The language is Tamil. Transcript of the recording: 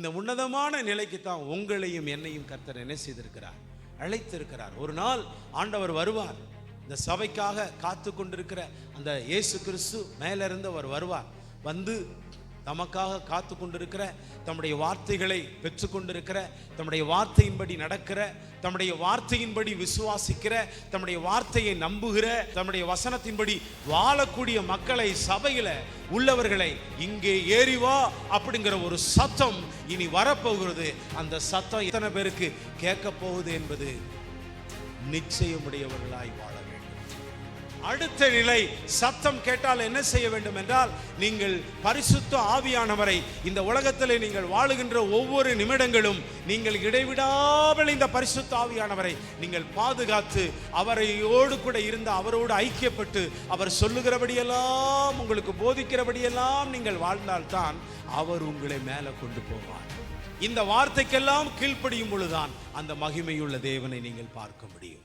இந்த உன்னதமான நிலைக்கு தான் உங்களையும் என்னையும் கர்த்தர் என்ன செய்திருக்கிறார், அழைத்திருக்கிறார். ஒரு நாள் ஆண்டவர் வருவார். இந்த சபைக்காக காத்து கொண்டிருக்கிற அந்த இயேசு கிறிஸ்து மேலிருந்து அவர் வருவார். வந்து தமக்காக காத்து கொண்டிருக்கிற, தம்முடைய வார்த்தைகளை பெற்று கொண்டிருக்கிற, தம்முடைய வார்த்தையின்படி நடக்கிற, தம்முடைய வார்த்தையின்படி விசுவாசிக்கிற, தம்முடைய வார்த்தையை நம்புகிற, தம்முடைய வசனத்தின்படி வாழக்கூடிய மக்களை, சபையில உள்ளவர்களை இங்கே ஏறிவா அப்படிங்கிற ஒரு சத்தம் இனி வரப்போகிறது. அந்த சத்தம் எத்தனை பேருக்கு கேட்க போகுது என்பது நிச்சயமுடையவர்களாய் வாழ வேண்டும். அடுத்த நிலை, சத்தம் கேட்டால் என்ன செய்ய வேண்டும் என்றால், நீங்கள் பரிசுத்த ஆவியானவரை இந்த உலகத்திலே நீங்கள் வாழுகின்ற ஒவ்வொரு நிமிடங்களும் நீங்கள் இடைவிடாமல் இந்த பரிசுத்த ஆவியானவரை நீங்கள் பாதுகாத்து அவரையோடு கூட இருந்து அவரோடு ஐக்கியப்பட்டு அவர் சொல்லுகிறபடியெல்லாம் உங்களுக்கு போதிக்கிறபடியெல்லாம் நீங்கள் வாழ்ந்தால்தான் அவர் உங்களை மேலே கொண்டு போவார். இந்த வார்த்தைக்கெல்லாம் கீழ்ப்படியும் பொழுதுதான் அந்த மகிமையுள்ள தேவனை நீங்கள் பார்க்க முடியும்.